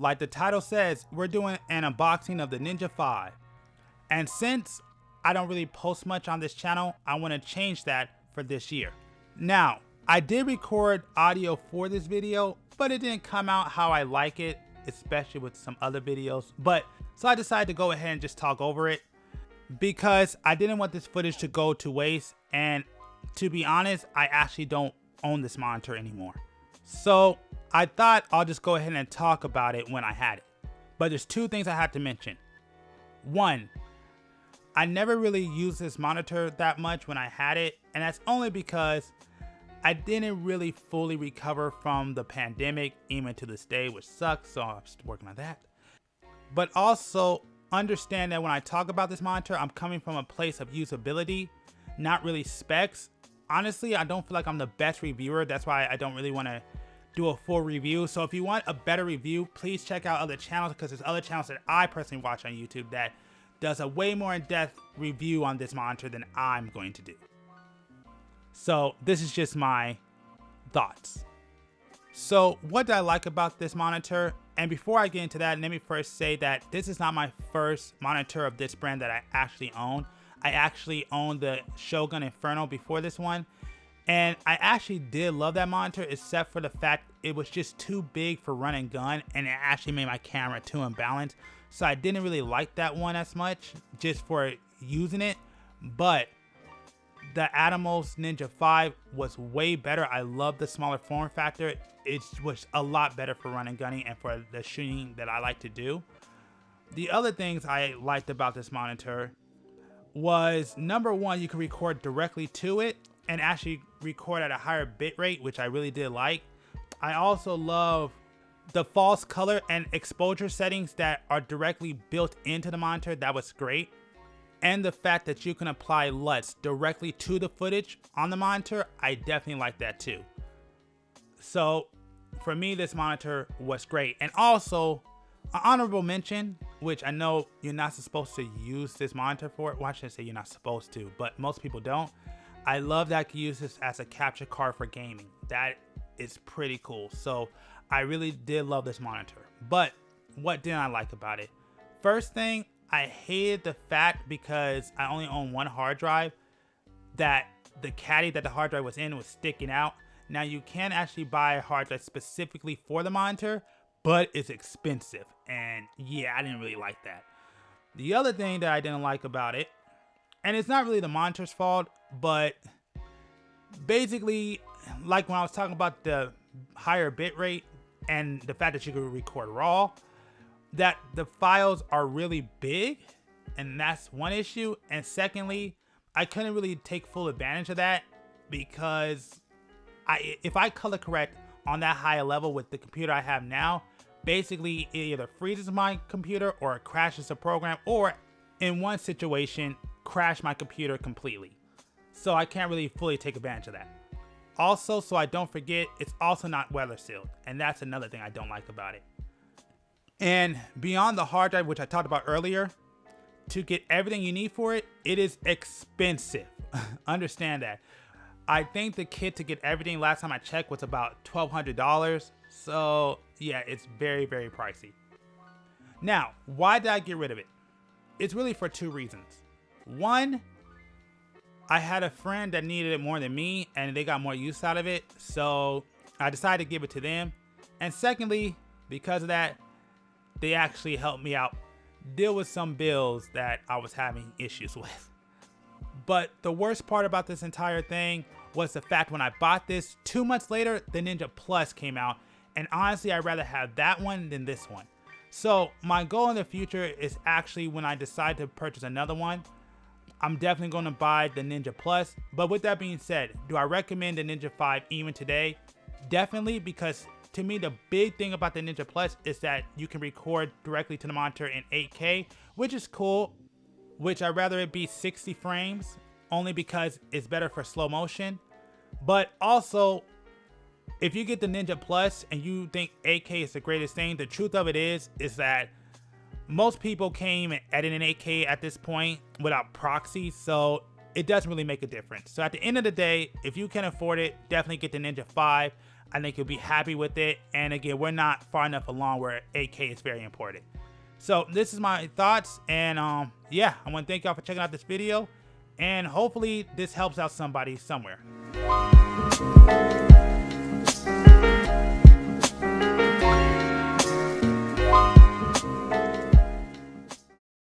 like the title says, we're doing an unboxing of the Ninja 5. And since I don't really post much on this channel, I want to change that for this year. Now, I did record audio for this video, but it didn't come out how I like it, especially with some other videos. So I decided to go ahead and just talk over it because I didn't want this footage to go to waste. And to be honest, I actually don't own this monitor anymore. So I thought I'll just go ahead and talk about it when I had it. But there's two things I have to mention. One, I never really used this monitor that much when I had it, and that's only because I didn't really fully recover from the pandemic, even to this day, which sucks, so I'm just working on that. But also understand that when I talk about this monitor, I'm coming from a place of usability, not really specs. Honestly, I don't feel like I'm the best reviewer. That's why I don't really want to do a full review. So if you want a better review, please check out other channels, because there's other channels that I personally watch on YouTube that does a way more in-depth review on this monitor than I'm going to do. So this is just my thoughts. So what do I like about this monitor? And before I get into that, let me first say that this is not my first monitor of this brand that I actually own. I actually owned the Shogun Inferno before this one. And I actually did love that monitor, except for the fact it was just too big for run and gun, and it actually made my camera too imbalanced. So I didn't really like that one as much, just for using it. But the Atomos Ninja 5 was way better. I love the smaller form factor. It was a lot better for run and gunning and for the shooting that I like to do. The other things I liked about this monitor was, number one, you can record directly to it and actually record at a higher bit rate, which I really did like. I also love the false color and exposure settings that are directly built into the monitor. That was great. And the fact that you can apply LUTs directly to the footage on the monitor, I definitely like that too. So for me, this monitor was great. And also, an honorable mention, which I know you're not supposed to use this monitor for. Well, I shouldn't say you're not supposed to, but most people don't. I love that I can use this as a capture card for gaming. That is pretty cool. So I really did love this monitor. But what didn't I like about it? First thing, I hated the fact, because I only own one hard drive, that the caddy that the hard drive was in was sticking out. Now you can actually buy a hard drive specifically for the monitor, but it's expensive. And yeah, I didn't really like that. The other thing that I didn't like about it, and it's not really the monitor's fault, but basically, like when I was talking about the higher bit rate and the fact that you could record RAW, that the files are really big, and that's one issue. And secondly, I couldn't really take full advantage of that, because if I color correct on that high level with the computer I have now, basically it either freezes my computer or it crashes the program, or in one situation, crash my computer completely. So I can't really fully take advantage of that. Also, so I don't forget, it's also not weather sealed, and that's another thing I don't like about it. And beyond the hard drive, which I talked about earlier, to get everything you need for it, it is expensive. Understand that. I think the kit to get everything, last time I checked, was about $1,200. So yeah, it's very, very pricey. Now, why did I get rid of it? It's really for two reasons. One, I had a friend that needed it more than me, and they got more use out of it, so I decided to give it to them. And secondly, because of that, they actually helped me out deal with some bills that I was having issues with. But the worst part about this entire thing was the fact when I bought this, 2 months later, the Ninja Plus came out, and honestly, I'd rather have that one than this one. So my goal in the future is actually, when I decide to purchase another one, I'm definitely going to buy the Ninja Plus. But with that being said, do I recommend the Ninja 5 even today? Definitely, because to me, the big thing about the Ninja Plus is that you can record directly to the monitor in 8K, which is cool, which I'd rather it be 60 frames, only because it's better for slow motion. But also, if you get the Ninja Plus and you think 8K is the greatest thing, the truth of it is that most people came at an 8K at this point without proxy, so it doesn't really make a difference. So at the end of the day, if you can afford it, definitely get the Ninja 5. I think you'll be happy with it. And again, we're not far enough along where 8K is very important. So this is my thoughts, and yeah, I want to thank y'all for checking out this video, and hopefully this helps out somebody somewhere.